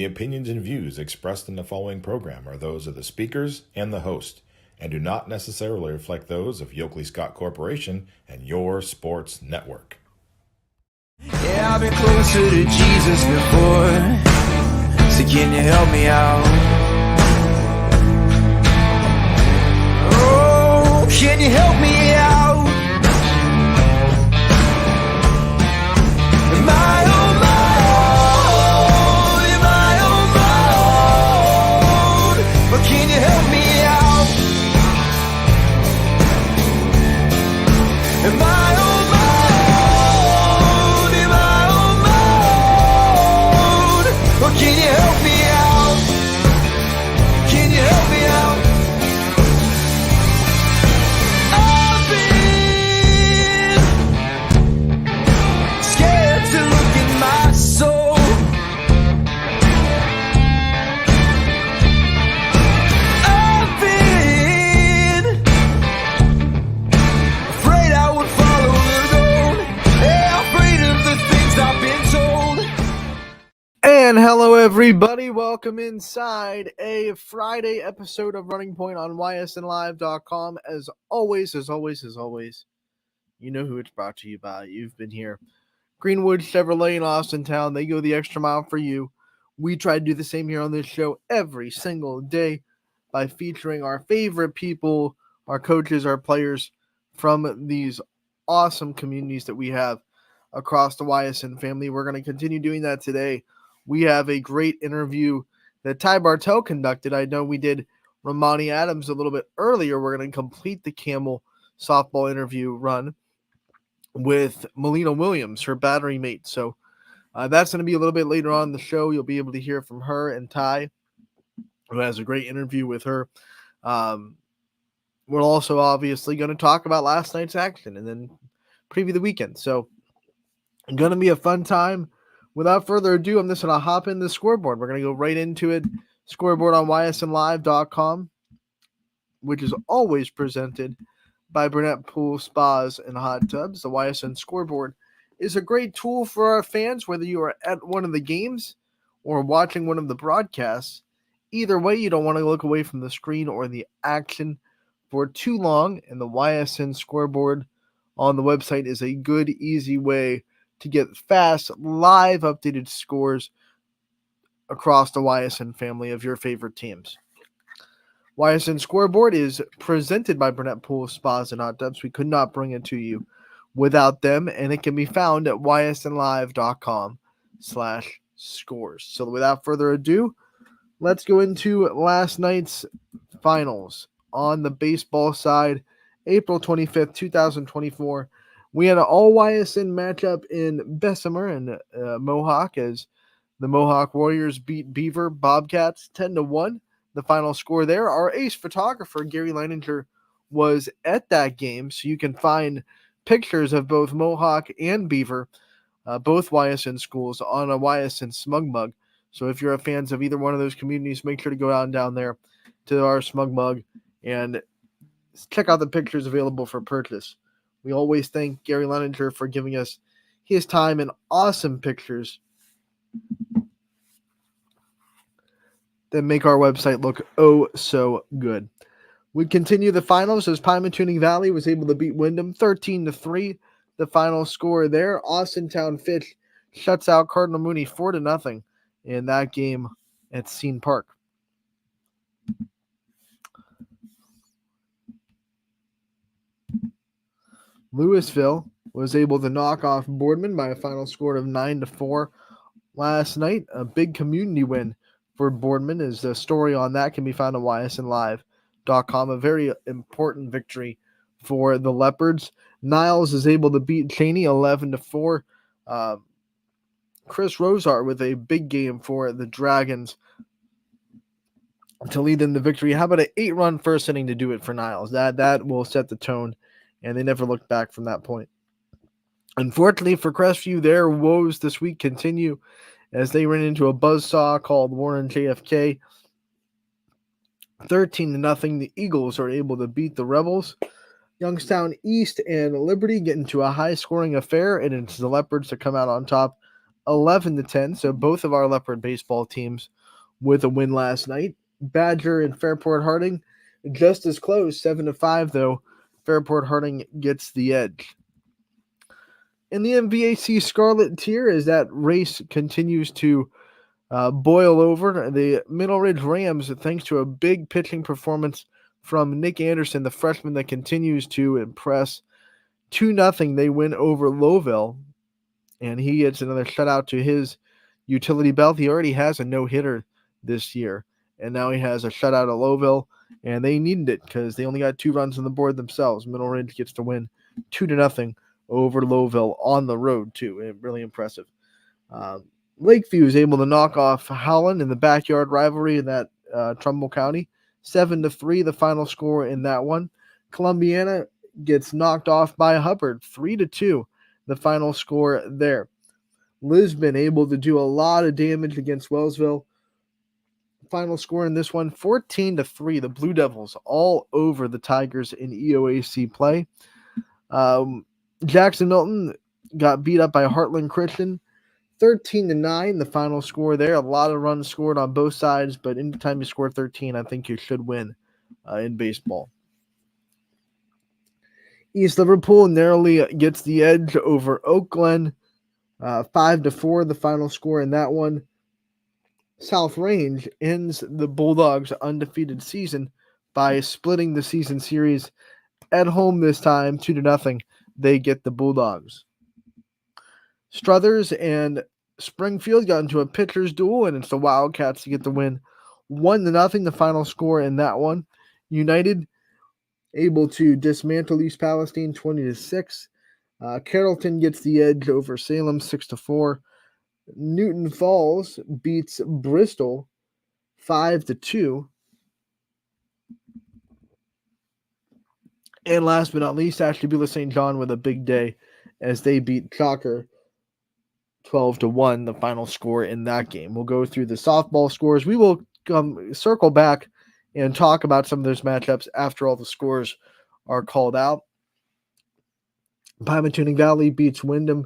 The opinions and views expressed in the following program are those of the speakers and the host, and do not necessarily reflect those of Yoakley Scott Corporation and your sports network. Yeah, I've been closer to Jesus before, so can you help me out? Oh, can you help me out? Am I on my own? Am I on my own? But can you help me out? Am I on my own? Am I on my own? Or can you help me out? Can you help me out? I've been scared to look in my soul. I've been afraid I would follow the road. Yeah, afraid of the things I've been told. And hello, everybody. Welcome inside a Friday episode of Running Point on YSNLive.com. As always, you know who it's brought to you by. You've been here. Greenwood Chevrolet in Austintown. They go the extra mile for you. We try to do the same here on this show every single day by featuring our favorite people, our coaches, our players from these awesome communities that we have across the YSN family. We're going to continue doing that today. We have a great interview that Ty Bartell conducted. I know we did Romani Adams a little bit earlier. We're going to complete the Camel softball interview run with Melina Williams, her battery mate. So that's going to be a little bit later on in the show. You'll be able to hear from her and Ty, who has a great interview with her. We're also obviously going to talk about last night's action and then preview the weekend. So going to be a fun time. Without further ado, I'm just going to hop in the scoreboard. We're going to go right into it. Scoreboard on ysnlive.com, which is always presented by Burnett Pool Spas and Hot Tubs. The YSN scoreboard is a great tool for our fans, whether you are at one of the games or watching one of the broadcasts. Either way, you don't want to look away from the screen or the action for too long, and the YSN scoreboard on the website is a good, easy way to get fast, live updated scores across the YSN family of your favorite teams. YSN Scoreboard is presented by Burnett Pool Spas and Hot Tubs. We could not bring it to you without them, and it can be found at ysnlive.com/scores. So without further ado, let's go into last night's finals. On the baseball side, April 25th, 2024, we had an all-YSN matchup in Bessemer and Mohawk as the Mohawk Warriors beat Beaver Bobcats 10-1. The final score there. Our ace photographer, Gary Leininger, was at that game, so you can find pictures of both Mohawk and Beaver, both YSN schools, on a YSN Smug Mug. So if you're a fans of either one of those communities, make sure to go down there to our Smug Mug and check out the pictures available for purchase. We always thank Gary Leininger for giving us his time and awesome pictures that make our website look oh so good. We continue the finals as Pymatuning Valley was able to beat Wyndham 13-3. The final score there. Austintown Fitch shuts out Cardinal Mooney 4-0 in that game at Scene Park. Louisville was able to knock off Boardman by a final score of 9-4 last night. A big community win for Boardman. As the story on that can be found on ysnlive.com. A very important victory for the Leopards. Niles is able to beat Cheney 11-4. Chris Rosar with a big game for the Dragons to lead in the victory. How about an 8-run first inning to do it for Niles? That will set the tone, and they never looked back from that point. Unfortunately for Crestview, their woes this week continue as they ran into a buzzsaw called Warren JFK. 13-0, the Eagles are able to beat the Rebels. Youngstown East and Liberty get into a high-scoring affair, and it's the Leopards to come out on top 11-10. So both of our Leopard baseball teams with a win last night. Badger and Fairport Harding just as close, 7-5 though. Fairport Harding gets the edge. In the MVAC Scarlet tier, as that race continues to boil over, the Middle Ridge Rams, thanks to a big pitching performance from Nick Anderson, the freshman that continues to impress, 2-0 they win over Lowville, and he gets another shutout to his utility belt. He already has a no-hitter this year, and now he has a shutout at Lowville, and they needed it because they only got 2 runs on the board themselves. Middle Ridge gets to win 2-0 over Lowville on the road, too. Really impressive. Lakeview is able to knock off Howland in the backyard rivalry in that Trumbull County. 7-3, the final score in that one. Columbiana gets knocked off by Hubbard, 3-2, the final score there. Lisbon able to do a lot of damage against Wellsville. Final score in this one, 14-3. The Blue Devils all over the Tigers in EOAC play. Jackson Milton got beat up by Heartland Christian, 13-9. The final score there. A lot of runs scored on both sides, but anytime you score 13, I think you should win in baseball. East Liverpool narrowly gets the edge over Oak Glen, 5-4. The final score in that one. South Range ends the Bulldogs' undefeated season by splitting the season series at home this time, 2-0. They get the Bulldogs. Struthers and Springfield got into a pitcher's duel, and it's the Wildcats to get the win, 1-0. The final score in that one. United able to dismantle East Palestine, 20-6. Carrollton gets the edge over Salem, 6-4. Newton Falls beats Bristol 5-2. And last but not least, Ashtabula St. John with a big day as they beat Chalker 12-1, the final score in that game. We'll go through the softball scores. We will circle back and talk about some of those matchups after all the scores are called out. Pymatuning Valley beats Wyndham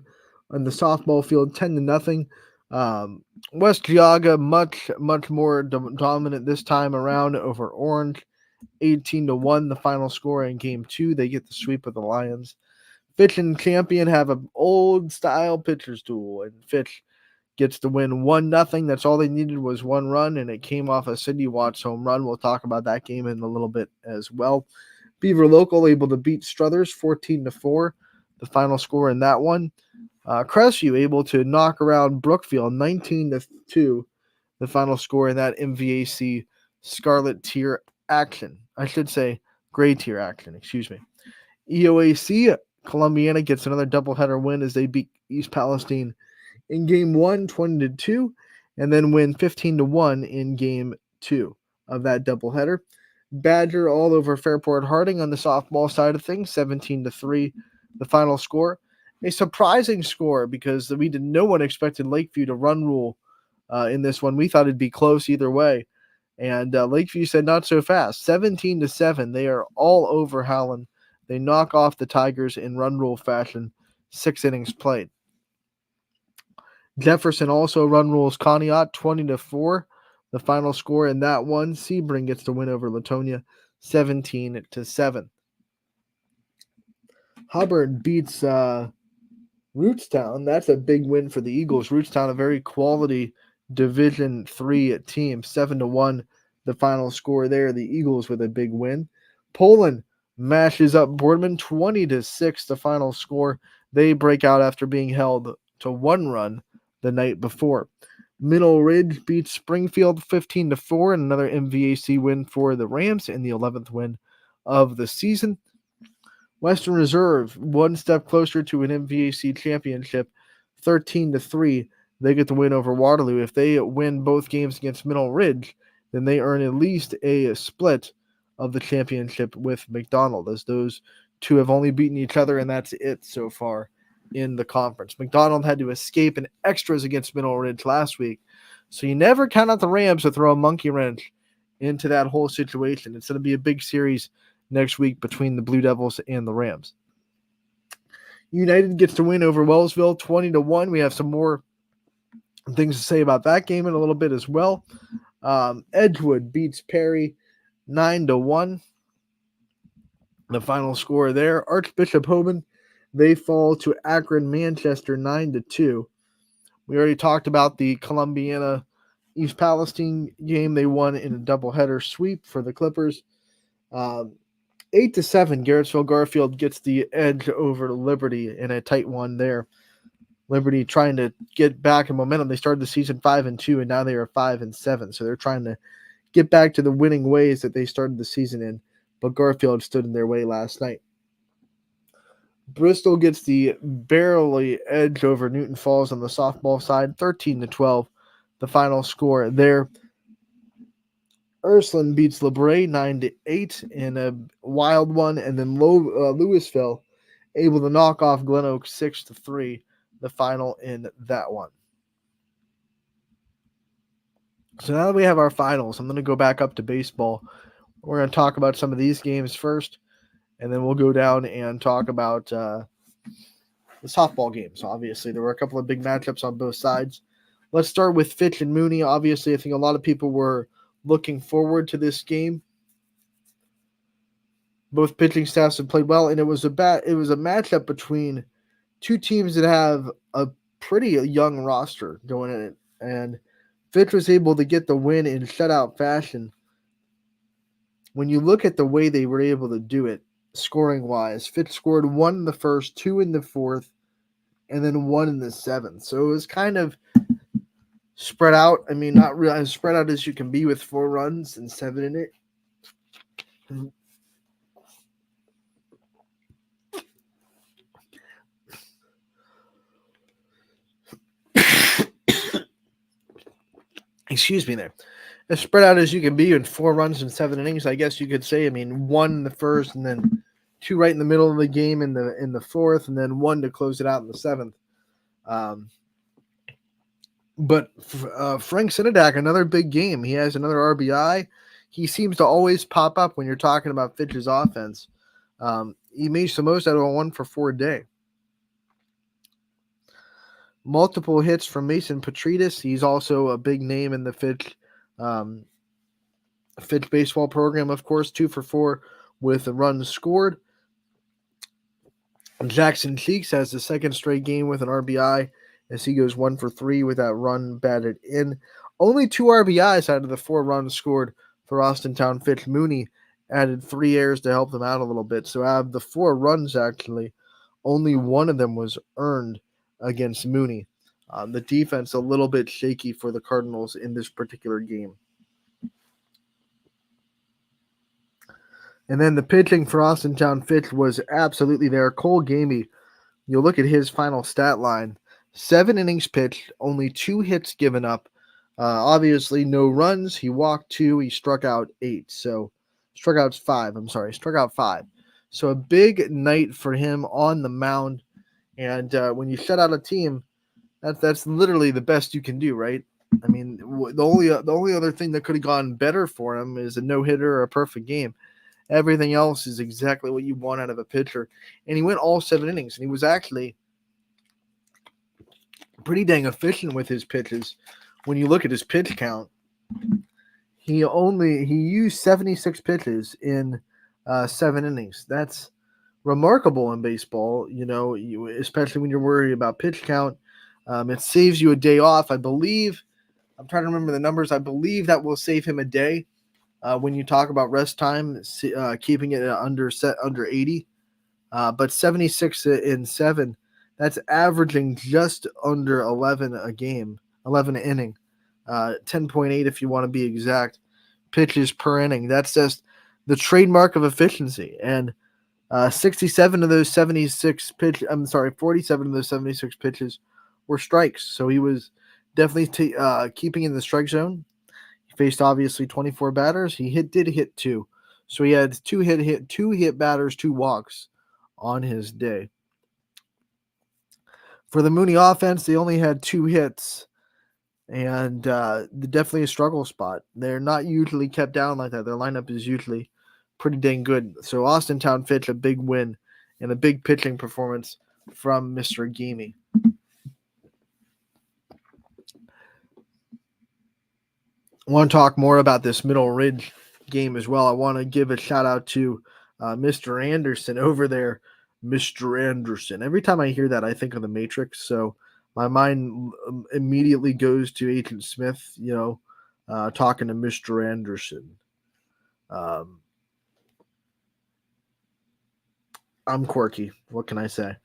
on the softball field 10-0. West Geauga much more dominant this time around over Orange, 18-1. The final score in game 2. They get the sweep of the Lions. Fitch and Champion have an old style pitcher's duel, and Fitch gets the win 1-0. That's all they needed was 1 run, and it came off a Sidney Watts home run. We'll talk about that game in a little bit as well. Beaver Local able to beat Struthers 14-4. The final score in that one. Crestview able to knock around Brookfield 19-2. The final score in that MVAC Scarlet tier action. I should say gray tier action, excuse me. EOAC, Columbiana gets another doubleheader win as they beat East Palestine in game 1, 20-2, and then win 15-1 in game 2 of that doubleheader. Badger all over Fairport Harding on the softball side of things, 17-3, the final score. A surprising score because no one expected Lakeview to run rule in this one. We thought it'd be close either way. And Lakeview said not so fast. 17-7. They are all over Howland. They knock off the Tigers in run rule fashion. 6 innings played. Jefferson also run rules Conneaut 20-4. The final score in that one. Sebring gets the win over Latonia 17-7. Hubbard beats Rootstown. That's a big win for the Eagles. Rootstown, a very quality Division III team, 7-1. The final score there. The Eagles with a big win. Poland mashes up Boardman 20-6. The final score. They break out after being held to 1 run the night before. Middle Ridge beats Springfield 15-4, and another MVAC win for the Rams in the 11th win of the season. Western Reserve, 1 step closer to an MVAC championship, 13-3. They get the win over Waterloo. If they win both games against Middle Ridge, then they earn at least a split of the championship with McDonald, as those two have only beaten each other, and that's it so far in the conference. McDonald had to escape in extras against Middle Ridge last week, so you never count out the Rams to throw a monkey wrench into that whole situation. It's going to be a big series next week between the Blue Devils and the Rams. United gets to win over Wellsville 20-1. We have some more things to say about that game in a little bit as well. Edgewood beats Perry 9-1. The final score there. Archbishop Hoban, they fall to Akron Manchester 9-2. We already talked about the Columbiana East Palestine game. They won in a doubleheader sweep for the Clippers. 8-7. Garrettsville Garfield gets the edge over Liberty in a tight one there. Liberty trying to get back in momentum. They started the season 5-2, and now they are 5-7. So they're trying to get back to the winning ways that they started the season in. But Garfield stood in their way last night. Bristol gets the barely edge over Newton Falls on the softball side, 13-12. The final score there. Ursuline beats LeBray 9-8 in a wild one, and then Louisville able to knock off Glen Oak 6-3. The final in that one. So now that we have our finals, I'm going to go back up to baseball. We're going to talk about some of these games first, and then we'll go down and talk about the softball games. Obviously, there were a couple of big matchups on both sides. Let's start with Fitch and Mooney. Obviously, I think a lot of people were looking forward to this game. Both pitching staffs have played well, and it was a matchup between two teams that have a pretty young roster going in it. And Fitch was able to get the win in shutout fashion. When you look at the way they were able to do it, scoring-wise, Fitch scored 1 in the first, 2 in the fourth, and then 1 in the seventh. So it was kind of spread out. I mean, not really as spread out as you can be with 4 runs and 7 in it. Excuse me there. As spread out as you can be in 4 runs and 7 innings, I guess you could say. I mean, 1 in the first, and then 2 right in the middle of the game in the fourth, and then 1 to close it out in the seventh. But Frank Sinadak, another big game. He has another RBI. He seems to always pop up when you're talking about Fitch's offense. He makes the most out of a 1-for-4 day. Multiple hits from Mason Petridis. He's also a big name in the Fitch baseball program, of course. 2-for-4 with a run scored. Jackson Cheeks has the second straight game with an RBI as he goes 1-for-3 with that run batted in. Only 2 RBIs out of the 4 runs scored for Austintown. Fitch. Mooney added 3 errors to help them out a little bit. So out of the 4 runs, actually, only 1 of them was earned against Mooney. The defense a little bit shaky for the Cardinals in this particular game. And then the pitching for Austintown Fitch was absolutely there. Cole Gamey, you'll look at his final stat line. 7 innings pitched, only 2 hits given up. Obviously, no runs. He walked 2. He struck out 8. So, struck out 5. So, a big night for him on the mound. And when you shut out a team, that's literally the best you can do, right? I mean, the only other thing that could have gone better for him is a no-hitter or a perfect game. Everything else is exactly what you want out of a pitcher. And he went all 7 innings, and he was actually pretty dang efficient with his pitches. When you look at his pitch count, he used 76 pitches in 7 innings. That's remarkable in baseball, especially when you're worried about pitch count. It saves you a day off, I believe. I'm trying to remember the numbers. I believe that will save him a day when you talk about rest time, keeping it under 80. But 76 in 7, that's averaging just under 11 a game, 11 an inning, 10.8 if you want to be exact, pitches per inning. That's just the trademark of efficiency. And 47 of those 76 47 of those 76 pitches were strikes. So he was definitely keeping in the strike zone. He faced obviously 24 batters. He did hit 2. So he had 2 hit batters, 2 walks on his day. For the Mooney offense, they only had 2 hits, and definitely a struggle spot. They're not usually kept down like that. Their lineup is usually pretty dang good. So Austintown Fitch, a big win and a big pitching performance from Mr. Gamey. I want to talk more about this Middle Ridge game as well. I want to give a shout out to Mr. Anderson over there. Mr. Anderson. Every time I hear that, I think of the Matrix. So my mind immediately goes to Agent Smith, talking to Mr. Anderson. I'm quirky. What can I say?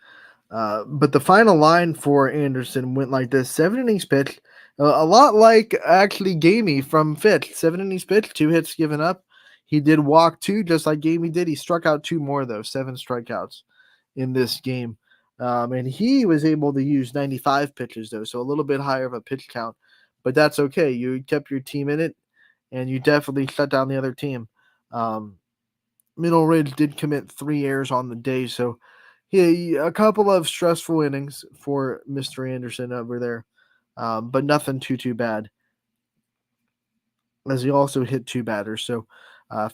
But the final line for Anderson went like this: 7 innings pitched, a lot like actually Gamey from Fitch. 7 innings pitched, 2 hits given up. He did walk 2, just like Gamey did. He struck out 2 more though, 7 strikeouts in this game, and he was able to use 95 pitches though, so a little bit higher of a pitch count. But that's okay. You kept your team in it, and you definitely shut down the other team. Middle Ridge did commit 3 errors on the day, so a couple of stressful innings for Mr. Anderson over there, but nothing too bad, as he also hit 2 batters. So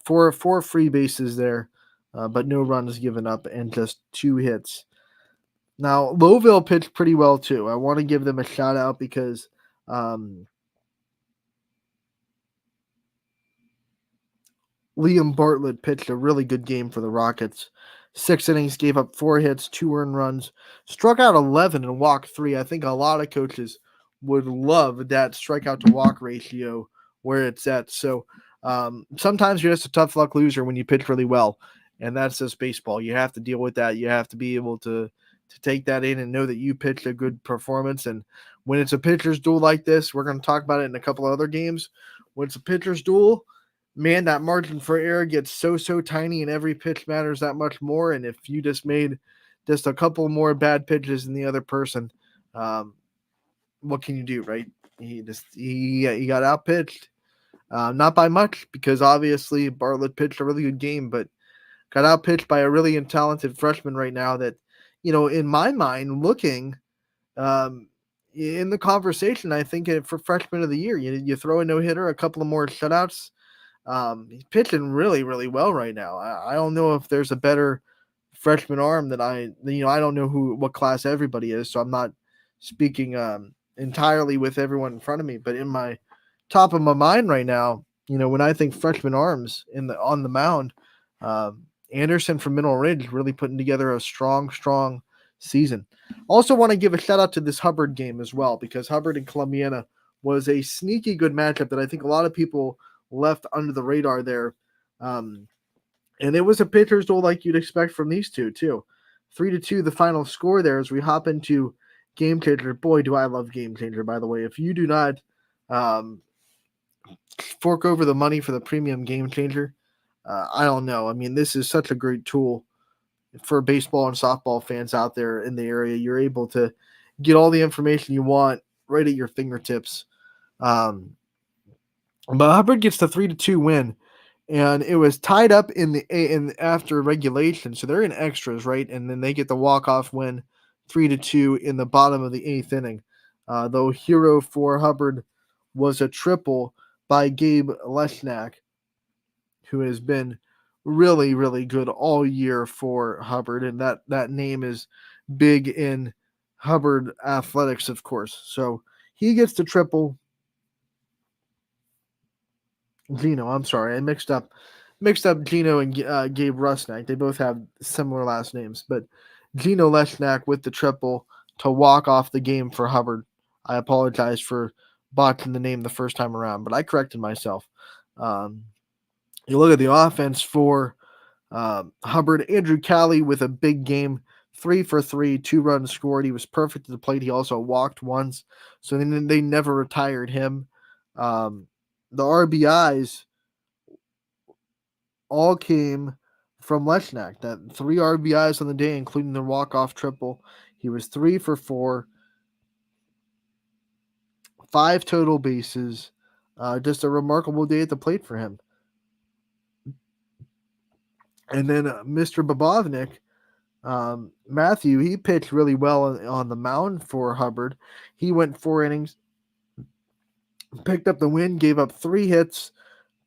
four free bases there, but no runs given up and just 2 hits. Now, Lowville pitched pretty well too. I want to give them a shout out because Liam Bartlett pitched a really good game for the Rockets. 6 innings, gave up 4 hits, 2 earned runs, struck out 11 and walked 3. I think a lot of coaches would love that strikeout to walk ratio where it's at. So sometimes you're just a tough luck loser when you pitch really well, and that's just baseball. You have to deal with that. You have to be able to take that in and know that you pitched a good performance. And when it's a pitcher's duel like this, we're going to talk about it in a couple of other games. When it's a pitcher's duel, man, that margin for error gets so tiny, and every pitch matters that much more. And if you just made just a couple more bad pitches than the other person, what can you do, right? He got outpitched, not by much, because obviously Bartlett pitched a really good game, but got outpitched by a really talented freshman right now that, in my mind, looking in the conversation, I think for freshman of the year, you throw a no-hitter, a couple of more shutouts. He's pitching really well right now. I don't know if there's a better freshman arm that I don't know what class everybody is, so I'm not speaking entirely with everyone in front of me, but in my top of my mind right now, when I think freshman arms on the mound, Anderson from Mineral Ridge really putting together a strong season. Also want to give a shout out to this Hubbard game as well, because Hubbard and Columbiana was a sneaky good matchup that I think a lot of people left under the radar there. And it was a pitcher's duel like you'd expect from these two too. 3-2 the final score there as we hop into Game Changer. Boy, do I love Game Changer, by the way. If you do not fork over the money for the premium Game Changer, I don't know. I mean, this is such a great tool for baseball and softball fans out there in the area. You're able to get all the information you want right at your fingertips. But Hubbard gets the 3-2 win, and it was tied up in after regulation, so they're in extras, right? And then they get the walk-off win, 3-2 in the bottom of the 8th inning. Though hero for Hubbard was a triple by Gabe Leshnak, who has been really good all year for Hubbard, and that name is big in Hubbard athletics, of course. So he gets the triple. Gino, I'm sorry, I mixed up Gino and Gabe Rusnak. They both have similar last names, but Gino Leshnak with the triple to walk off the game for Hubbard. I apologize for botching the name the first time around, but I corrected myself. You look at the offense for Hubbard. Andrew Calley with a big game, 3 for 3, 2 runs scored. He was perfect at the plate. He also walked once, so then they never retired him. The RBIs all came from Leshnak. That 3 RBIs on the day, including the walk-off triple. He was 3 for 4, 5 total bases. Just a remarkable day at the plate for him. And then Mr. Bobovnik, Matthew, he pitched really well on the mound for Hubbard. He went 4 innings, picked up the win, gave up 3 hits,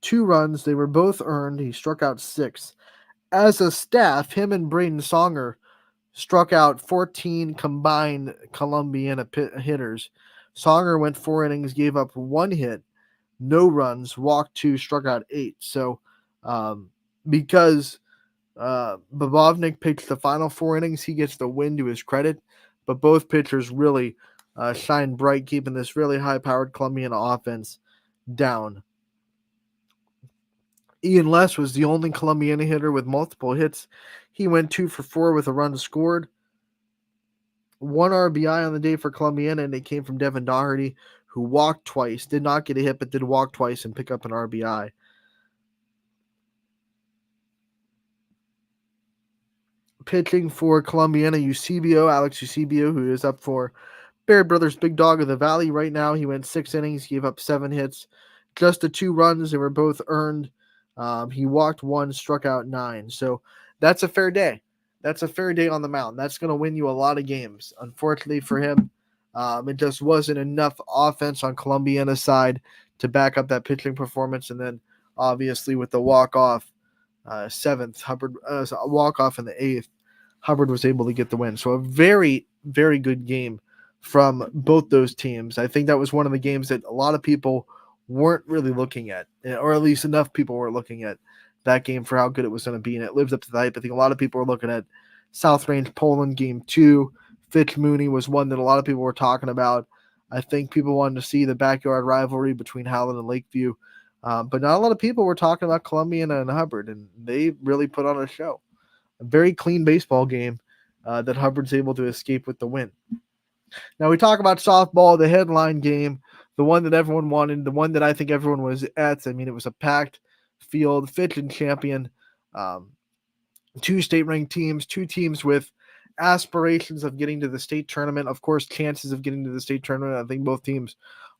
2 runs. They were both earned. He struck out 6. As a staff, him and Braden Songer struck out 14 combined Columbiana hitters. Songer went 4 innings, gave up 1 hit, no runs, walked 2, struck out 8. So because Bobovnik pitched the final 4 innings, he gets the win to his credit. But both pitchers really shine bright, keeping this really high-powered Colombian offense down. Ian Les was the only Colombiana hitter with multiple hits. He went 2 for 4 with a run scored. 1 RBI on the day for Colombiana, and it came from Devin Doherty, who walked twice, did not get a hit, but did walk twice and pick up an RBI. Pitching for Colombiana, Alex Eusebio, who is up for Bear Brothers Big Dog of the Valley right now. He went 6 innings, gave up 7 hits, just the 2 runs. They were both earned. He walked 1, struck out 9. So that's a fair day. That's a fair day on the mound. That's going to win you a lot of games. Unfortunately for him, it just wasn't enough offense on Colombiana's side to back up that pitching performance. And then obviously with the walk-off 7th, Hubbard walk-off in the 8th, Hubbard was able to get the win. So a very, very good game from both those teams. I think that was one of the games that a lot of people weren't really looking at, or at least enough people were looking at that game for how good it was going to be, and it lives up to the hype. I think a lot of people were looking at South Range Poland Game 2. Fitch Mooney was one that a lot of people were talking about. I think people wanted to see the backyard rivalry between Howland and Lakeview, but not a lot of people were talking about Columbiana and Hubbard, and they really put on a show. A very clean baseball game that Hubbard's able to escape with the win. Now we talk about softball, the headline game, the one that everyone wanted, the one that I think everyone was at. I mean, it was a packed field, Fitch and Champion, 2 state-ranked teams, 2 teams with aspirations of getting to the state tournament. Of course, chances of getting to the state tournament. I think both teams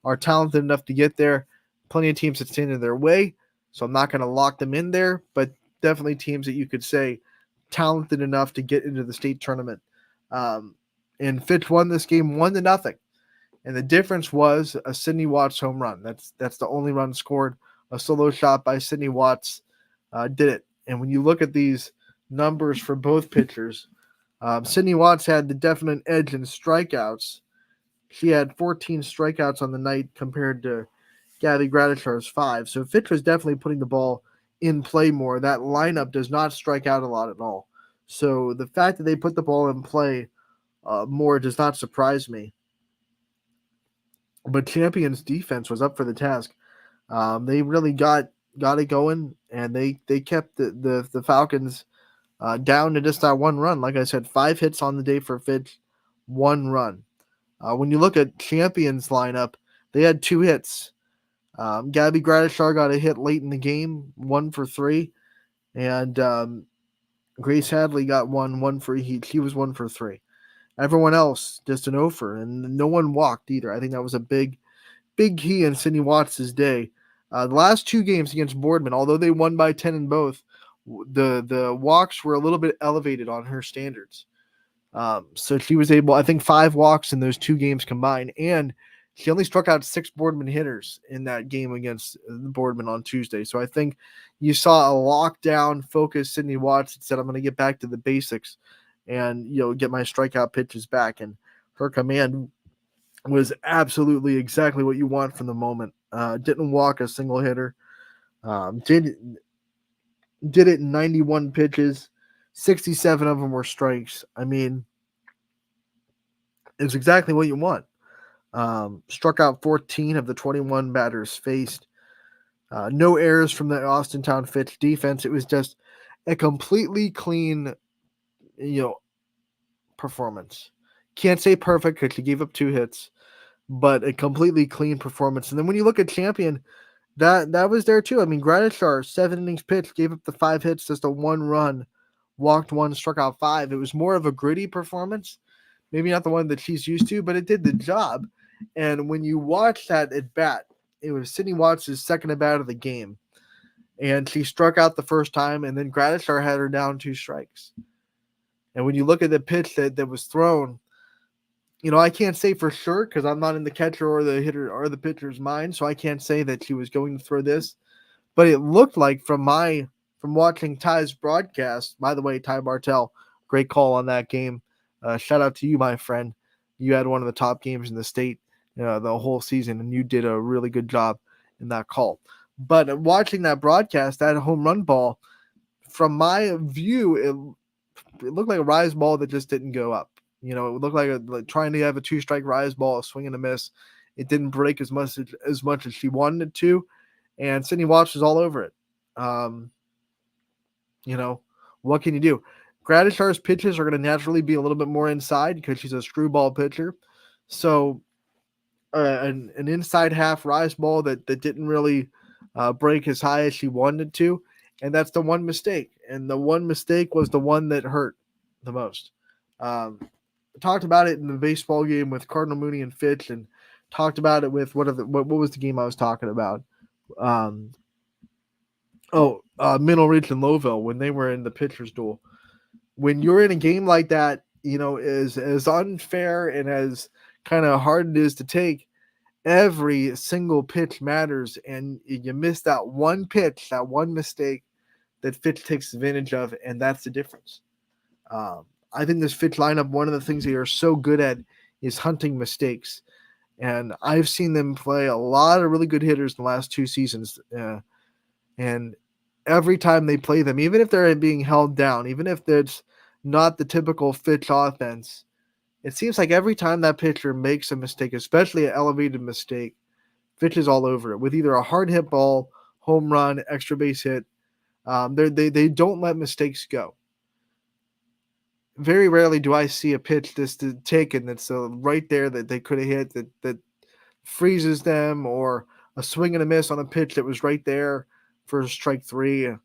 are talented enough to get there. Plenty of teams that stand in their way, so I'm not going to lock them in there, but definitely teams that you could say talented enough to get into the state tournament. And Fitch won this game 1-0. And the difference was a Sidney Watts home run. That's the only run scored. A solo shot by Sidney Watts did it. And when you look at these numbers for both pitchers, Sidney Watts had the definite edge in strikeouts. She had 14 strikeouts on the night compared to Gabby Gradishar's 5. So Fitch was definitely putting the ball in play more. That lineup does not strike out a lot at all. So the fact that they put the ball in play more does not surprise me. But Champion's defense was up for the task. They really got it going, and they kept the Falcons down to just that 1 run. Like I said, 5 hits on the day for Fitch, 1 run. When you look at Champion's lineup, they had 2 hits. Gabby Gradishar got a hit late in the game, 1 for 3, and Grace Hadley got 1 for each. He was 1 for 3. Everyone else just an offer, and no one walked either. I think that was a big key in Sidney Watts' day. The last 2 games against Boardman, although they won by 10 in both, the walks were a little bit elevated on her standards. So she was able, I think, 5 walks in those 2 games combined, and she only struck out 6 Boardman hitters in that game against Boardman on Tuesday. So I think you saw a lockdown, focused Sidney Watts that said, I'm going to get back to the basics and, get my strikeout pitches back. And her command was absolutely exactly what you want from the moment. Didn't walk a single hitter. Did it in 91 pitches. 67 of them were strikes. I mean, it's exactly what you want. Struck out 14 of the 21 batters faced. No errors from the Austintown Fitch defense. It was just a completely clean, performance. Can't say perfect because she gave up 2 hits, but a completely clean performance. And then when you look at Champion, that was there too. I mean, Gradishar, 7 innings pitched, gave up the 5 hits, just a 1 run, walked 1, struck out 5. It was more of a gritty performance. Maybe not the one that she's used to, but it did the job. And when you watch that at bat, it was Sidney Watts' second at bat of the game. And she struck out the first time, and then Gradishar had her down 2 strikes. And when you look at the pitch that was thrown, I can't say for sure because I'm not in the catcher or the hitter or the pitcher's mind, so I can't say that she was going to throw this. But it looked like from watching Ty's broadcast, by the way, Ty Bartell, great call on that game. Shout out to you, my friend. You had one of the top games in the state the whole season, and you did a really good job. in that call. But watching that broadcast, that home run ball, from my view, it looked like a rise ball that just didn't go up. It looked like trying to have a 2-strike rise ball, a swing and a miss. It didn't break as much as she wanted it to, and Sydney Watts was all over it. What can you do? Gradishar's pitches are going to naturally be a little bit more inside because she's a screwball pitcher. So an inside half rise ball that didn't really break as high as she wanted to. And that's the one mistake. And the one mistake was the one that hurt the most. I talked about it in the baseball game with Cardinal Mooney and Fitch, and talked about it with what was the game I was talking about? Middle Ridge and Lowville when they were in the pitcher's duel. When you're in a game like that, as unfair and as kind of hard it is to take, every single pitch matters, and you miss that one pitch, that one mistake that Fitch takes advantage of, and that's the difference. I think this Fitch lineup, one of the things they are so good at is hunting mistakes, and I've seen them play a lot of really good hitters in the last 2 seasons, and every time they play them, even if they're being held down, even if it's not the typical Fitch offense, it seems like every time that pitcher makes a mistake, especially an elevated mistake, Fitch is all over it with either a hard hit ball, home run, extra base hit. They don't let mistakes go. Very rarely do I see a pitch that's taken that's right there that they could have hit that freezes them, or a swing and a miss on a pitch that was right there for strike 3.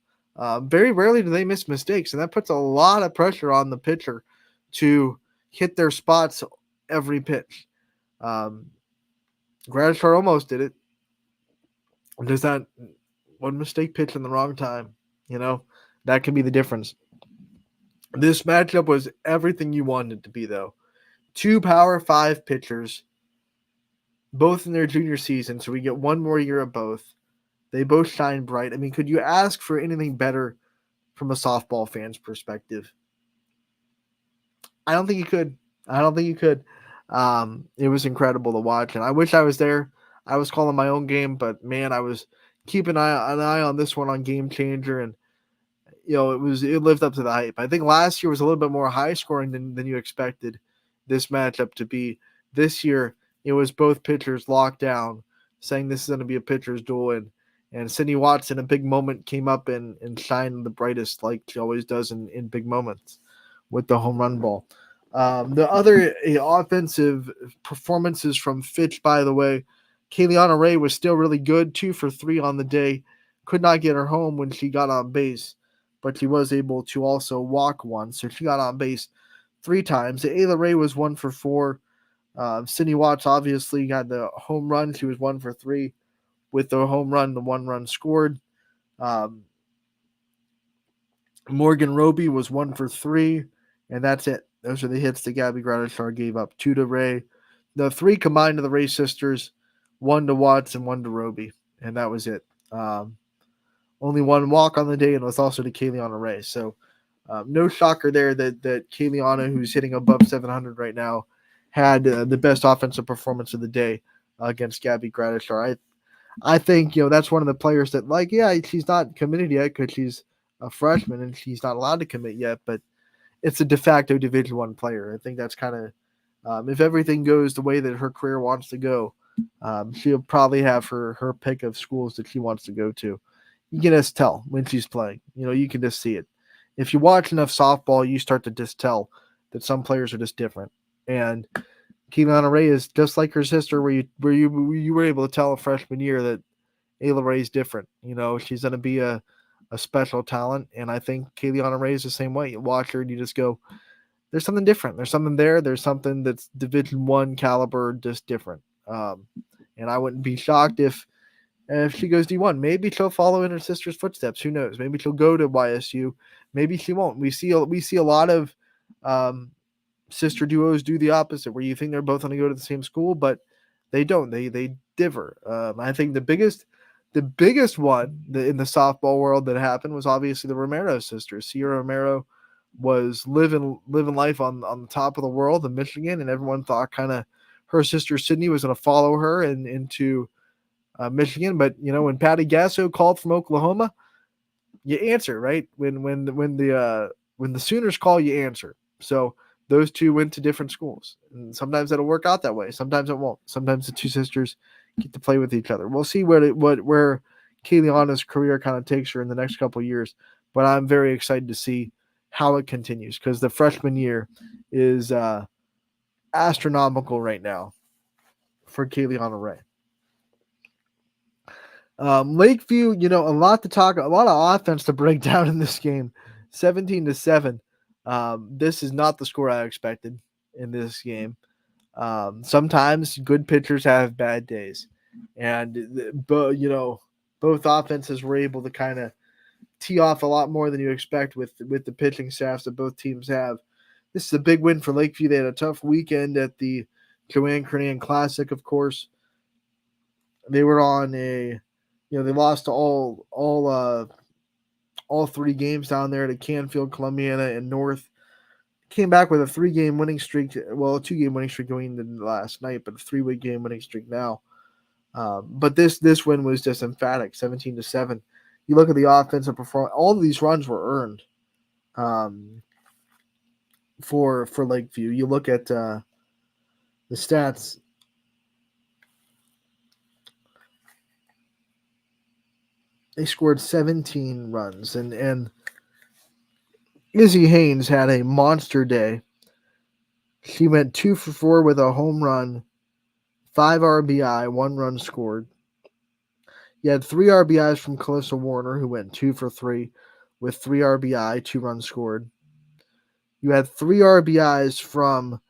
Very rarely do they miss mistakes, and that puts a lot of pressure on the pitcher to hit their spots every pitch. Gradishar almost did it. There's that one mistake pitch in the wrong time. That can be the difference. This matchup was everything you wanted it to be, though. 2 Power 5 pitchers, both in their junior season, so we get one more year of both. They both shine bright. I mean, could you ask for anything better from a softball fan's perspective? I don't think you could. It was incredible to watch, and I wish I was there. I was calling my own game, but man, I was keeping an eye on this one on Game Changer, and it lived up to the hype. I think last year was a little bit more high scoring than you expected this matchup to be. This year, it was both pitchers locked down, saying this is going to be a pitcher's duel, and Sydney Watts in a big moment came up and shined the brightest, like she always does in big moments with the home run ball. The other offensive performances from Fitch, by the way, Kayleana Ray was still really good, 2 for 3 on the day. Could not get her home when she got on base, but she was able to also walk one, so she got on base 3 times. Ayla Ray was 1 for 4. Sydney Watts obviously got the home run. She was 1 for 3. With the home run, the 1 run scored. Morgan Roby was 1 for 3, and that's it. Those are the hits that Gabby Gradishar gave up. 2 to Ray. The 3 combined to the Ray sisters, 1 to Watts and 1 to Roby, and that was it. Only 1 walk on the day, and it was also to Kayleana Ray. So no shocker there that Kayleana, who's hitting above 700 right now, had the best offensive performance of the day against Gabby Gradishar. I think that's one of the players that she's not committed yet because she's a freshman and she's not allowed to commit yet, but it's a de facto Division I player. I think that's kind of if everything goes the way that her career wants to go, she'll probably have her pick of schools that she wants to go to. You can just tell when she's playing. You can just see it. If you watch enough softball, you start to just tell that some players are just different. And Kayleana Ray is just like her sister, where you were able to tell a freshman year that Ayla Ray is different. She's going to be a special talent, and I think Kayleana Ray is the same way. You watch her and you just go, there's something different. There's something there. There's something that's Division I caliber, just different. And I wouldn't be shocked if she goes D1. Maybe she'll follow in her sister's footsteps. Who knows? Maybe she'll go to YSU. Maybe she won't. We see a lot of sister duos do the opposite, where you think they're both going to go to the same school, but they don't. They differ. I think the biggest one in the softball world that happened was obviously the Romero sisters. Sierra Romero was living life on the top of the world in Michigan, and everyone thought kind of her sister Sydney was going to follow her into Michigan. But when Patty Gasso called from Oklahoma, you answer, right? When the Sooners call, you answer. So those two went to different schools, and sometimes it'll work out that way. Sometimes it won't. Sometimes the two sisters get to play with each other. We'll see where Kayleana's career kind of takes her in the next couple of years. But I'm very excited to see how it continues, because the freshman year is astronomical right now for Kayleana Ray. Lakeview, a lot of offense to break down in this game. 17-7. This is not the score I expected in this game. Sometimes good pitchers have bad days, and both offenses were able to kind of tee off a lot more than you expect with the pitching staffs that both teams have. This is a big win for Lakeview. They had a tough weekend at the Joanne Kernan Classic, of course. They were on they lost all 3 games down there to Canfield, Columbiana, and North. Came back with a 3-game winning streak. Well, a 2-game winning streak going into last night, but a 3-game winning streak now. But this win was just emphatic, 17-7. You look at the offensive performance. All of these runs were earned for Lakeview. You look at the stats. They scored 17 runs, and Izzy Haynes had a monster day. She went 2 for 4 with a home run, 5 RBI, 1 run scored. You had 3 RBIs from Calissa Warner, who went 2 for 3 with 3 RBI, 2 runs scored. You had 3 RBIs from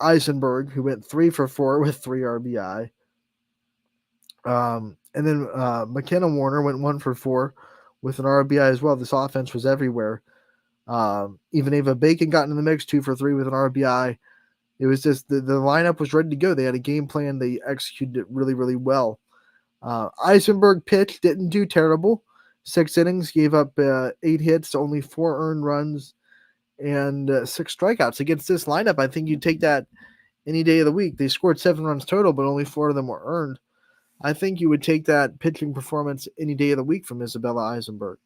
Eisenberg, who went 3 for 4 with 3 RBI. And then McKenna Warner went 1 for 4 with an RBI as well. This offense was everywhere. Even Ava Bacon got in the mix, 2 for 3 with an RBI. It was just the lineup was ready to go. They had a game plan. They executed it really, really well. Eisenberg pitched, didn't do terrible. 6 innings, gave up 8 hits, only 4 earned runs, and 6 strikeouts. Against this lineup, I think you'd take that any day of the week. They scored 7 runs total, but only 4 of them were earned. I think you would take that pitching performance any day of the week from Isabella Eisenberg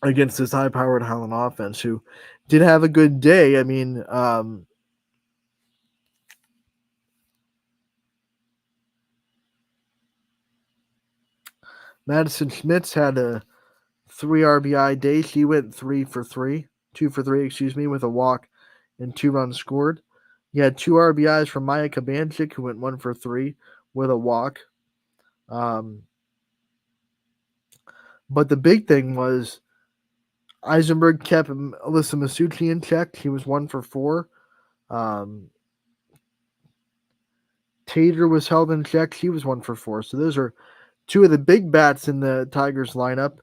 against this high-powered Highland offense, who did have a good day. I mean, Madison Schmitz had a 3 RBI day. She went 2 for 3, with a walk and 2 runs scored. You had 2 RBIs from Maya Kabanchik, who went 1 for 3 with a walk. But the big thing was Eisenberg kept Alyssa Masucci in check. He was 1 for 4. Tater was held in check. She was 1 for 4. So those are 2 of the big bats in the Tigers lineup.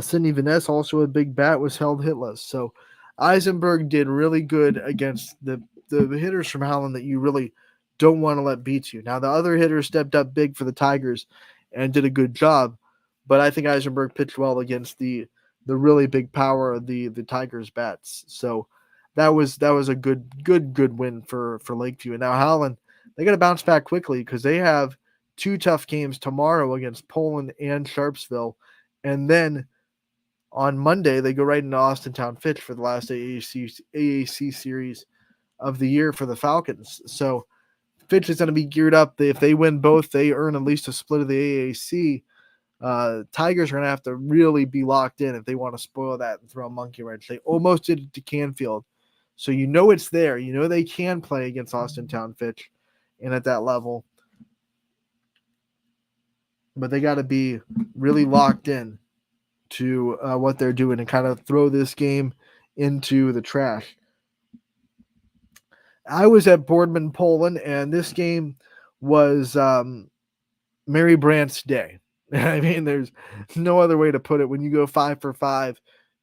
Sydney Vaness, also a big bat, was held hitless. So Eisenberg did really good against the hitters from Howland that you really don't want to let beat you. Now, the other hitters stepped up big for the Tigers and did a good job, but I think Eisenberg pitched well against the really big power of the Tigers bats. So that was a good win for Lakeview. And now Howland, they got to bounce back quickly because they have 2 tough games tomorrow against Poland and Sharpsville, and then on Monday they go right into Austintown Fitch for the last AAC series of the year for the Falcons. So Fitch is going to be geared up. If they win both, they earn at least a split of the AAC. Tigers are going to have to really be locked in if they want to spoil that and throw a monkey wrench. They almost did it to Canfield. So it's there. They can play against Austintown Fitch and at that level. But they got to be really locked in to what they're doing and kind of throw this game into the trash. I was at Boardman, Poland, and this game was Mary Brandt's day. I mean, there's no other way to put it. When you go 5 for 5,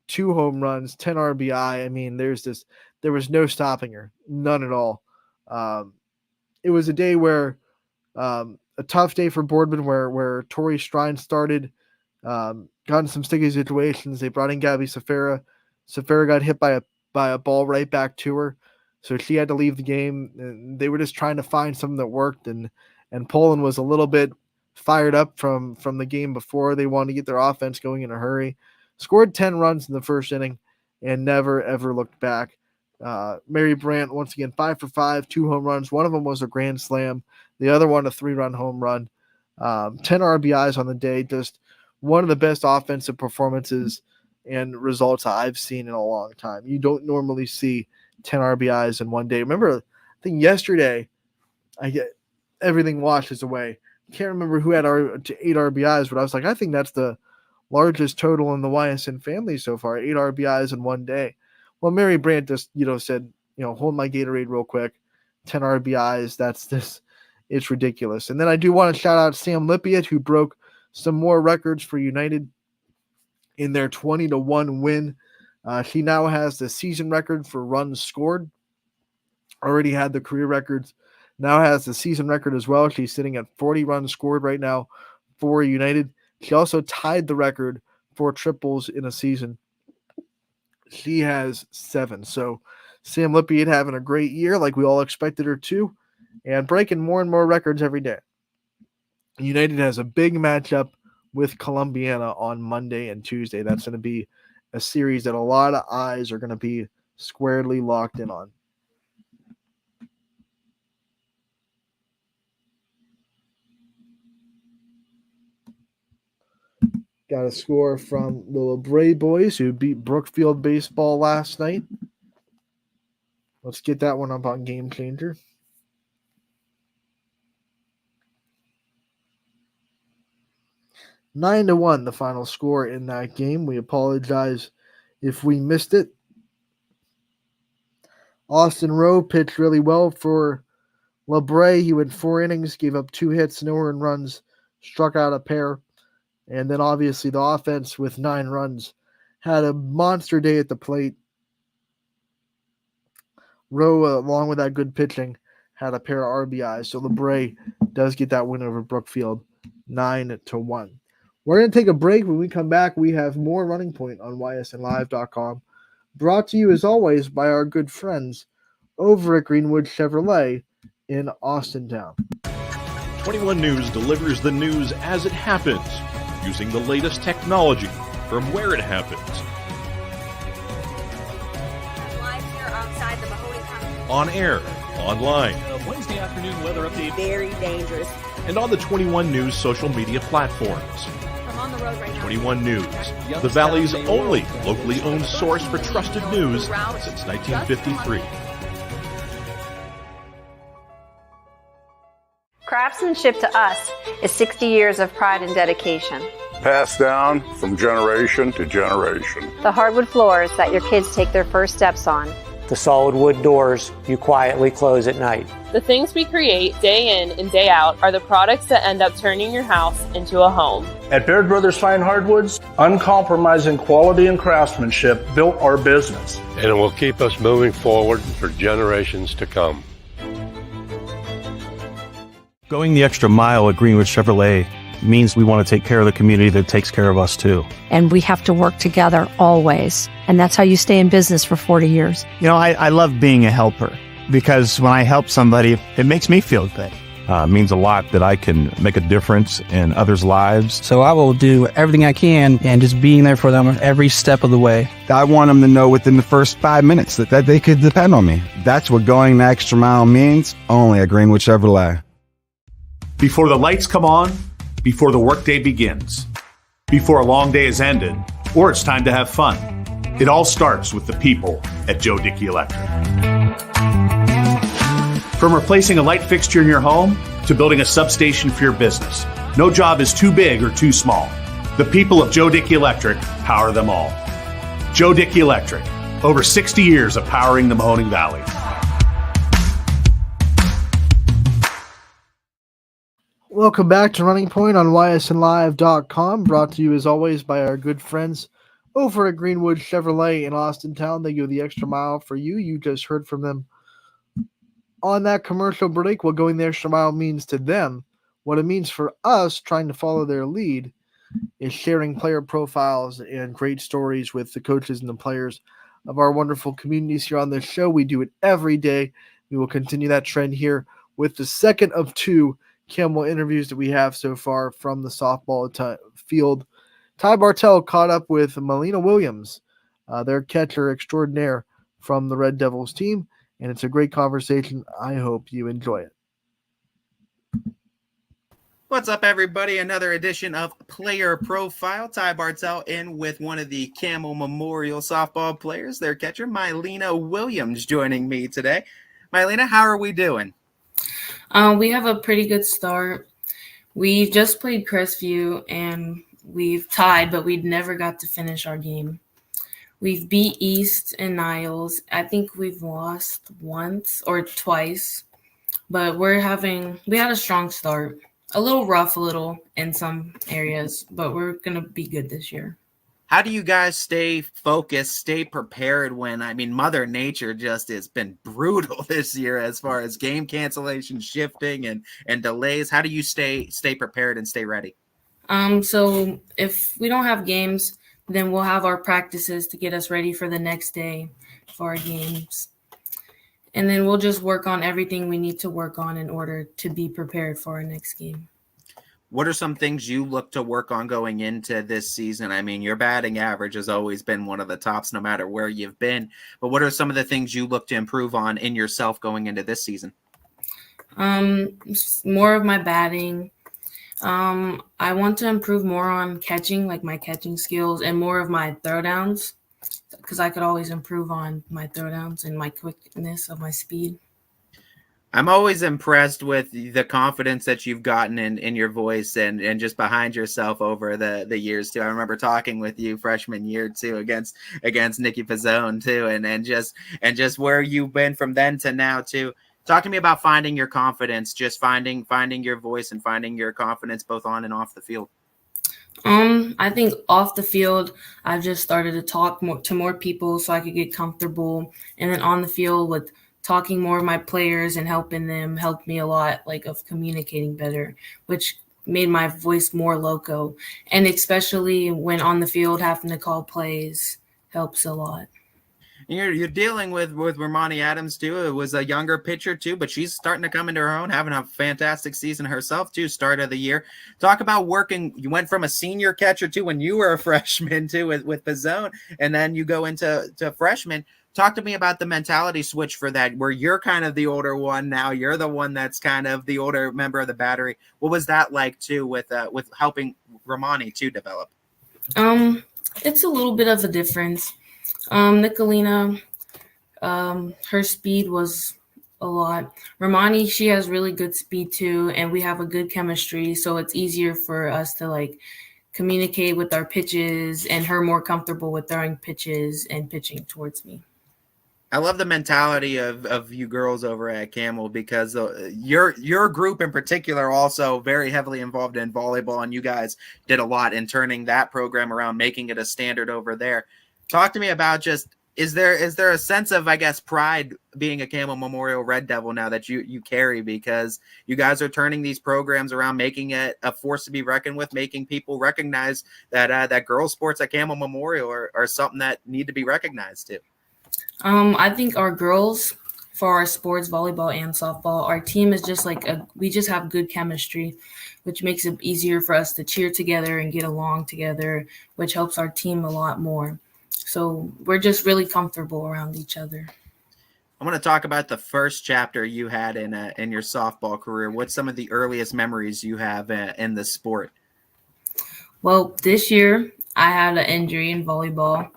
2 home runs, 10 RBI, I mean, there was no stopping her, none at all. It was a day where a tough day for Boardman, where Tori Strine started, got in some sticky situations. They brought in Gabby Safara. Safara got hit by a ball right back to her, so she had to leave the game. And they were just trying to find something that worked, and and Poland was a little bit fired up from the game before. They wanted to get their offense going in a hurry. Scored 10 runs in the first inning and never, ever looked back. Mary Brandt, once again, 5 for 5, 2 home runs. One of them was a grand slam. The other one, a 3-run home run. 10 RBIs on the day. Just one of the best offensive performances and results I've seen in a long time. You don't normally see 10 RBIs in one day. Remember, I think yesterday, I get everything washes away. Can't remember who had 8 RBIs, but I was like, I think that's the largest total in the Ysn family so far, 8 RBIs in one day. Well, Mary Brandt just, said, hold my Gatorade real quick. 10 RBIs. That's this. It's ridiculous. And then I do want to shout out Sam Lippiett, who broke some more records for United in their 20-1 win. She now has the season record for runs scored. Already had the career records. Now has the season record as well. She's sitting at 40 runs scored right now for United. She also tied the record for triples in a season. She has 7. So Sam Lippiett having a great year like we all expected her to, and breaking more and more records every day. United has a big matchup with Columbiana on Monday and Tuesday. That's going to be a series that a lot of eyes are going to be squarely locked in on. Got a score from the LeBray boys who beat Brookfield baseball last night. Let's get that one up on Game Changer. Nine to 1, the final score in that game. We apologize if we missed it. Austin Rowe pitched really well for LeBray. He went 4 innings, gave up 2 hits, no earned runs, struck out a pair. And then obviously the offense with 9 runs had a monster day at the plate. Rowe, along with that good pitching, had a pair of RBIs. So LeBray does get that win over Brookfield, 9-1. We're going to take a break. When we come back, we have more Running Point on ysnlive.com. Brought to you, as always, by our good friends over at Greenwood Chevrolet in Austintown. 21 News delivers the news as it happens, using the latest technology from where it happens. Live here outside the Mahoney County. On air, online, Wednesday afternoon weather update. Very dangerous. and on the 21 News social media platforms. I'm on the road right now. 21 News, the Valley's only locally owned source for trusted news since 1953. Craftsmanship to us is 60 years of pride and dedication. Passed down from generation to generation. The hardwood floors that your kids take their first steps on. The solid wood doors you quietly close at night. The things we create day in and day out are the products that end up turning your house into a home. At Baird Brothers Fine Hardwoods, uncompromising quality and craftsmanship built our business. And it will keep us moving forward for generations to come. Going the extra mile at Greenwood Chevrolet means we want to take care of the community that takes care of us too. And we have to work together always. And that's how you stay in business for 40 years. You know, I love being a helper because when I help somebody, it makes me feel good. It means a lot that I can make a difference in others' lives. So I will do everything I can and just being there for them every step of the way. I want them to know within the first 5 minutes that they could depend on me. That's what going the extra mile means, only at Greenwood Chevrolet. Before the lights come on, before the workday begins, before a long day is ended, or it's time to have fun. It all starts with the people at Joe Dickey Electric. From replacing a light fixture in your home to building a substation for your business, no job is too big or too small. The people of Joe Dickey Electric power them all. Joe Dickey Electric, over 60 years of powering the Mahoning Valley. Welcome back to Running Point on ysnlive.com, brought to you as always by our good friends over at Greenwood Chevrolet in Austintown. They go the extra mile for you. You just heard from them on that commercial break. What going the extra mile means to them, what it means for us trying to follow their lead, is sharing player profiles and great stories with the coaches and the players of our wonderful communities here on this show. We do it every day. We will continue that trend here with the second of 2 Camel interviews that we have so far from the softball field, Ty Bartell caught up with Melina Williams, their catcher extraordinaire from the Red Devils team, and it's a great conversation. I hope you enjoy it. What's up, everybody? Another edition of Player Profile. Ty Bartell in with one of the Camel Memorial softball players, their catcher, Melina Williams, joining me today. Melina, how are we doing? We have a pretty good start. We just played Crestview, and we've tied, but we never got to finish our game. We've beat East and Niles. I think we've lost once or twice, but we had a strong start. A little rough, in some areas, but we're going to be good this year. How do you guys stay focused, stay prepared when, Mother Nature just has been brutal this year as far as game cancellation, shifting, and delays? How do you stay prepared and stay ready? So if we don't have games, then we'll have our practices to get us ready for the next day for our games. And then we'll just work on everything we need to work on in order to be prepared for our next game. What are some things you look to work on going into this season? Your batting average has always been one of the tops no matter where you've been. But what are some of the things you look to improve on in yourself going into this season? More of my batting. I want to improve more on catching, like my catching skills, and more of my throwdowns, because I could always improve on my throwdowns and my quickness of my speed. I'm always impressed with the confidence that you've gotten in your voice and just behind yourself over the years too. I remember talking with you freshman year too against Nikki Pizzone too, and just where you've been from then to now too. Talk to me about finding your confidence, just finding your voice and finding your confidence both on and off the field. I think off the field, I've just started to talk to more people so I could get comfortable, and then on the field with talking more of my players and helping them helped me a lot, of communicating better, which made my voice more loco. And especially when on the field, having to call plays helps a lot. You're dealing with Romani Adams too. It was a younger pitcher too, but she's starting to come into her own, having a fantastic season herself too, start of the year. Talk about working. You went from a senior catcher too when you were a freshman too with Pizzone, and then you go into freshman. Talk to me about the mentality switch for that, where you're kind of the older one now. You're the one that's kind of the older member of the battery. What was that like too with helping Romani to develop? It's a little bit of a difference. Nicolina, her speed was a lot. Romani, she has really good speed too, and we have a good chemistry, so it's easier for us to communicate with our pitches, and her more comfortable with throwing pitches and pitching towards me. I love the mentality of you girls over at Camel, because your group in particular also very heavily involved in volleyball, and you guys did a lot in turning that program around, making it a standard over there. Talk to me about is there a sense of, pride being a Camel Memorial Red Devil now that you carry, because you guys are turning these programs around, making it a force to be reckoned with, making people recognize that girls sports at Camel Memorial are something that need to be recognized too? I think our girls, for our sports, volleyball and softball, our team is just we just have good chemistry, which makes it easier for us to cheer together and get along together, which helps our team a lot more. So we're just really comfortable around each other. I want to talk about the first chapter you had in your softball career. What's some of the earliest memories you have in the sport? Well, this year I had an injury in volleyball,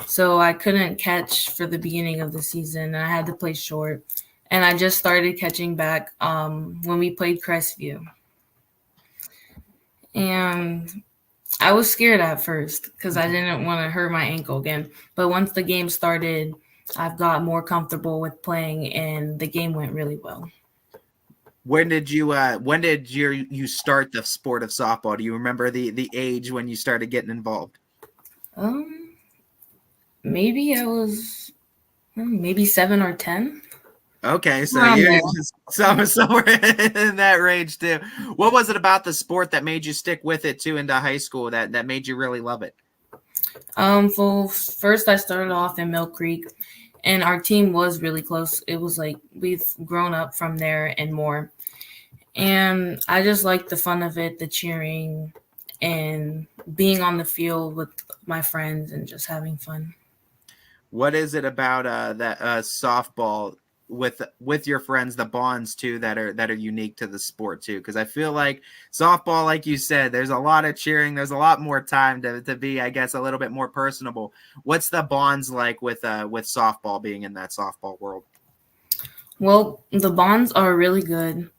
so I couldn't catch for the beginning of the season, and I had to play short. And I just started catching back when we played Crestview. And I was scared at first because I didn't want to hurt my ankle again. But once the game started, I've got more comfortable with playing, and the game went really well. When did you start the sport of softball? Do you remember the age when you started getting involved? Maybe I was maybe 7 or 10. Okay, so you're just somewhere in that range too. What was it about the sport that made you stick with it too into high school that made you really love it? Well, first I started off in Mill Creek, and our team was really close. It was we've grown up from there and more. And I just like the fun of it, the cheering, and being on the field with my friends and just having fun. What is it about that softball with your friends, the bonds too that are unique to the sport too? Because I feel like softball, like you said, there's a lot of cheering, there's a lot more time to be, I guess, a little bit more personable. What's the bonds like with softball, being in that softball world? Well, the bonds are really good,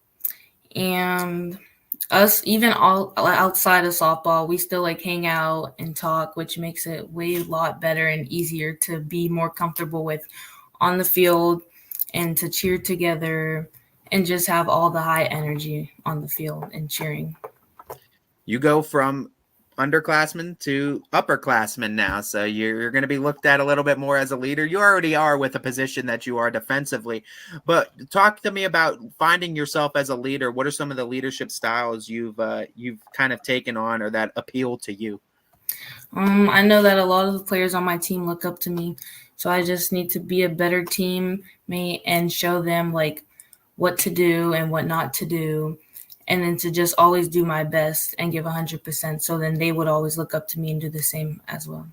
and us, even all outside of softball, we still like hang out and talk, which makes it way a lot better and easier to be more comfortable with on the field and to cheer together and just have all the high energy on the field and cheering. You go from underclassmen to upperclassmen now, so you're going to be looked at a little bit more as a leader. You already are with the position that you are defensively, but talk to me about finding yourself as a leader. What are some of the leadership styles you've kind of taken on or that appeal to you? I know that a lot of the players on my team look up to me, so I just need to be a better teammate and show them like what to do and what not to do, and then to just always do my best and give 100%. So then they would always look up to me and do the same as well.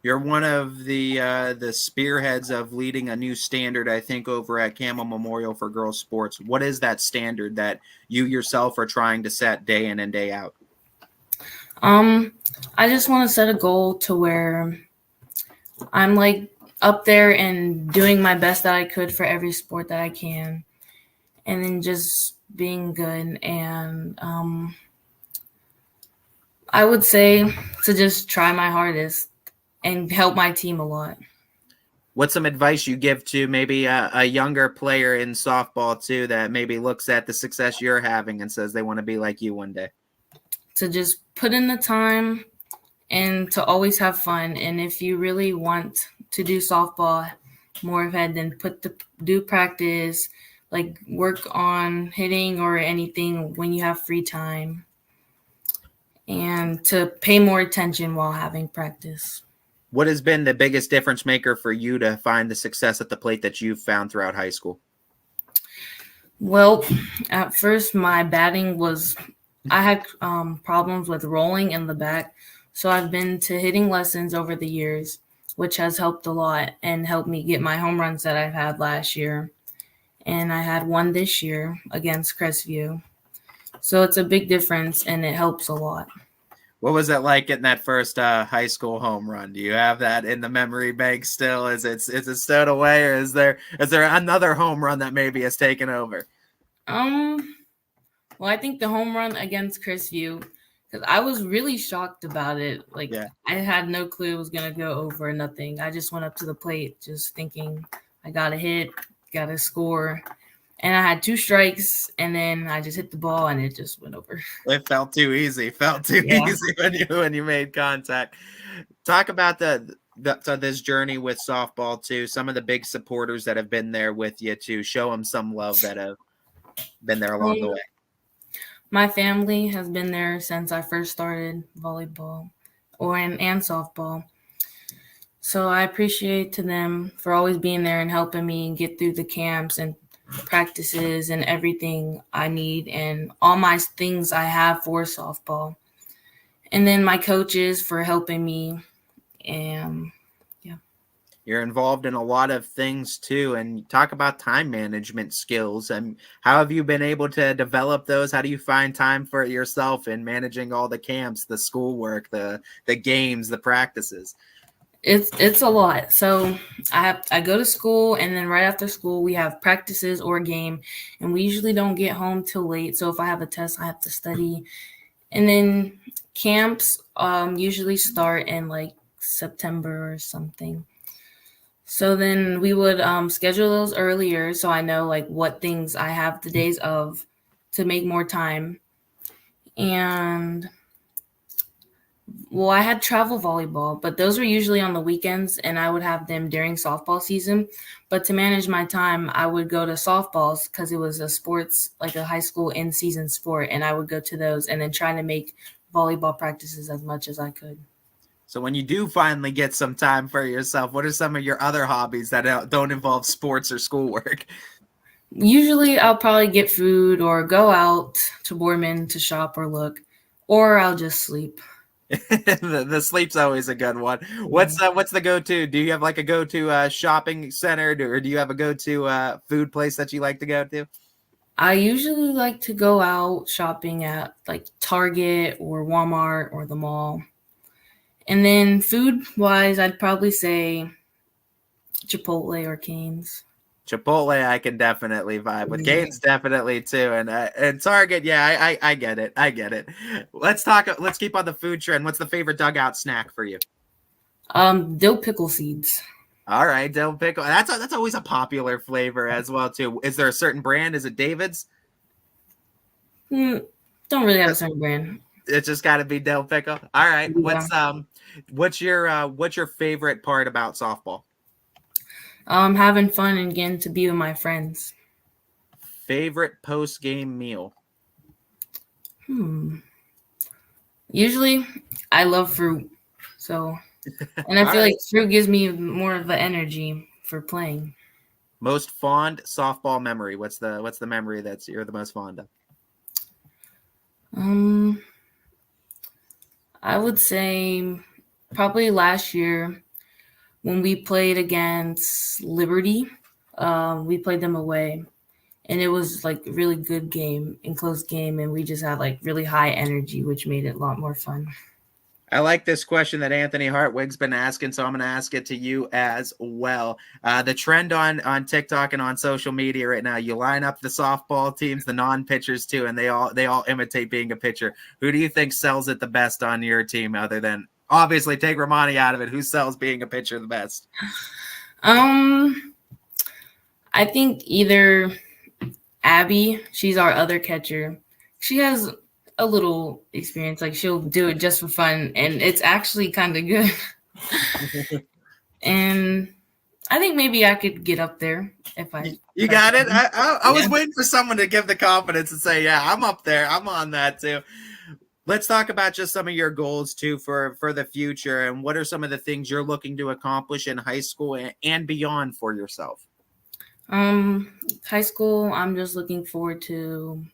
You're one of the spearheads of leading a new standard, I think, over at Camel Memorial for Girls Sports. What is that standard that you yourself are trying to set day in and day out? I just want to set a goal to where I'm like up there and doing my best that I could for every sport that I can, and then just being good. And I would say to just try my hardest and help my team a lot. What's some advice you give to maybe a younger player in softball too that maybe looks at the success you're having and says they want to be like you one day? To just put in the time and to always have fun. And if you really want to do softball more ahead, then do practice, like work on hitting or anything when you have free time, and to pay more attention while having practice. What has been the biggest difference maker for you to find the success at the plate that you've found throughout high school? Well, at first my batting was, I had problems with rolling in the back. So I've been to hitting lessons over the years, which has helped a lot and helped me get my home runs that I've had last year. And I had one this year against Crestview. So it's a big difference and it helps a lot. What was it like getting that first high school home run? Do you have that in the memory bank still? Is it stowed away, or is there another home run that maybe has taken over? Well, I think the home run against Crestview, because I was really shocked about it. Like, yeah. I had no clue it was going to go over or nothing. I just went up to the plate just thinking I got a hit, got a score. And I had 2 strikes, and then I just hit the ball, and it just went over. It felt too easy. Easy when you made contact. Talk about this journey with softball too. Some of the big supporters that have been there with you to show them some love that have been there along the way. My family has been there since I first started volleyball and softball. So I appreciate to them for always being there and helping me get through the camps and practices and everything I need and all my things I have for softball. And then my coaches for helping me. And yeah. You're involved in a lot of things too, and talk about time management skills. And how have you been able to develop those? How do you find time for yourself in managing all the camps, the schoolwork, the games, the practices? It's a lot. So I go to school, and then right after school we have practices or a game, and we usually don't get home till late. So if I have a test, I have to study. And then camps usually start in like September or something. So then we would schedule those earlier so I know like what things I have the days of to make more time. And well, I had travel volleyball, but those were usually on the weekends, and I would have them during softball season. But to manage my time, I would go to softballs because it was a sports, like a high school in-season sport, and I would go to those and then try to make volleyball practices as much as I could. So when you do finally get some time for yourself, what are some of your other hobbies that don't involve sports or schoolwork? Usually I'll probably get food or go out to Borman to shop or look, or I'll just sleep. The sleep's always a good one. What's the go-to? Do you have like a go-to shopping center, or do you have a go-to food place that you like to go to? I usually like to go out shopping at like Target or Walmart or the mall. And then food-wise, I'd probably say Chipotle or Cane's. Chipotle, I can definitely vibe with. Cane's definitely too, and Target, yeah, I get it, I get it. Let's keep on the food trend. What's the favorite dugout snack for you? Dill pickle seeds. All right, dill pickle. That's always a popular flavor as well too. Is there a certain brand? Is it David's? Don't really have a certain brand. It's just got to be dill pickle. All right, Yeah. what's your favorite part about softball? Having fun and getting to be with my friends. Favorite post-game meal? Usually, I love fruit. So, and I feel like fruit gives me more of the energy for playing. Most fond softball memory? What's the memory that you're the most fond of? I would say probably last year when we played against Liberty. We played them away, and it was like a really good game and close game, and we just had like really high energy, which made it a lot more fun. I like this question that Anthony Hartwig's been asking, so I'm going to ask it to you as well. The trend on TikTok and on social media right now, you line up the softball teams, the non-pitchers too, and they all imitate being a pitcher. Who do you think sells it the best on your team, other than obviously take Romani out of it? Who sells being a pitcher the best? I think either Abby, she's our other catcher. She has a little experience, like she'll do it just for fun, and it's actually kind of good. And I think maybe I could get up there if I. You got it. I was waiting for someone to give the confidence and say, "Yeah, I'm up there. I'm on that too." Let's talk about just some of your goals too for the future, and what are some of the things you're looking to accomplish in high school and beyond for yourself? High school, I'm just looking forward to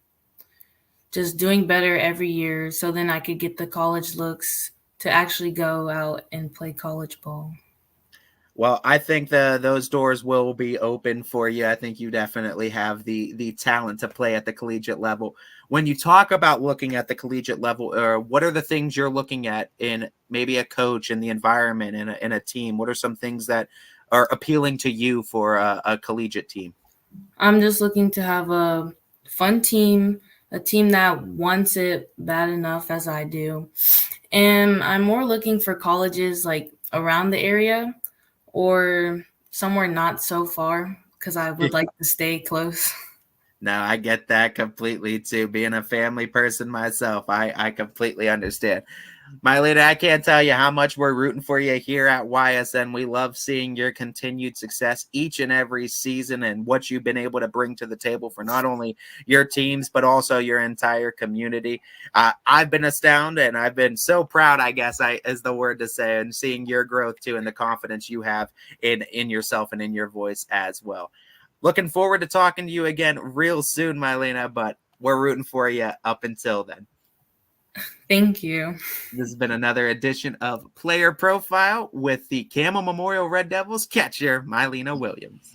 just doing better every year, so then I could get the college looks to actually go out and play college ball. Well, I think those doors will be open for you. I think you definitely have the talent to play at the collegiate level. When you talk about looking at the collegiate level, what are the things you're looking at in maybe a coach, in the environment, in a team? What are some things that are appealing to you for a collegiate team? I'm just looking to have a fun team, a team that wants it bad enough as I do. And I'm more looking for colleges like around the area or somewhere not so far, because I would like to stay close. No, I get that completely too. Being a family person myself, I completely understand. Mylena, I can't tell you how much we're rooting for you here at YSN. We love seeing your continued success each and every season and what you've been able to bring to the table for not only your teams, but also your entire community. I've been astounded, and I've been so proud, I guess is the word to say, and seeing your growth too and the confidence you have in yourself and in your voice as well. Looking forward to talking to you again real soon, Mylena, but we're rooting for you up until then. Thank you. This has been another edition of Player Profile with the Camel Memorial Red Devils catcher, Mylena Williams.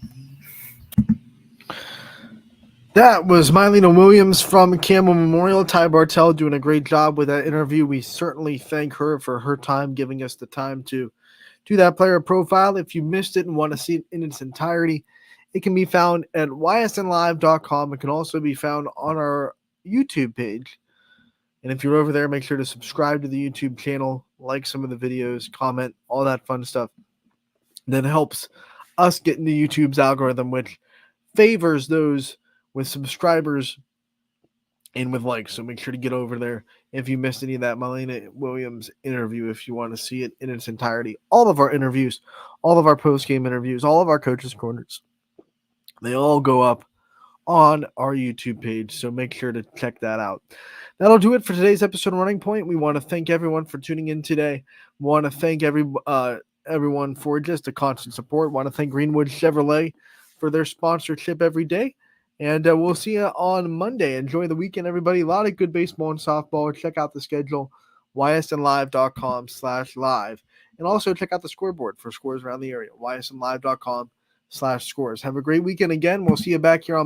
That was Mylena Williams from Camel Memorial. Ty Bartell doing a great job with that interview. We certainly thank her for her time, giving us the time to do that player profile. If you missed it and want to see it in its entirety, it can be found at ysnlive.com. It can also be found on our YouTube page. And if you're over there, make sure to subscribe to the YouTube channel, like some of the videos, comment, all that fun stuff. That helps us get into YouTube's algorithm, which favors those with subscribers and with likes. So make sure to get over there if you missed any of that Mylena Williams interview, if you want to see it in its entirety. All of our interviews, all of our post-game interviews, all of our coaches' corners, they all go up on our YouTube page. So make sure to check that out. That'll do it for today's episode of Running Point. We want to thank everyone for tuning in today. We want to thank everyone for just the constant support. We want to thank Greenwood Chevrolet for their sponsorship every day. And we'll see you on Monday. Enjoy the weekend, everybody. A lot of good baseball and softball. Check out the schedule, ysnlive.com/live. And also check out the scoreboard for scores around the area, ysnlive.com/scores. Have a great weekend again. We'll see you back here on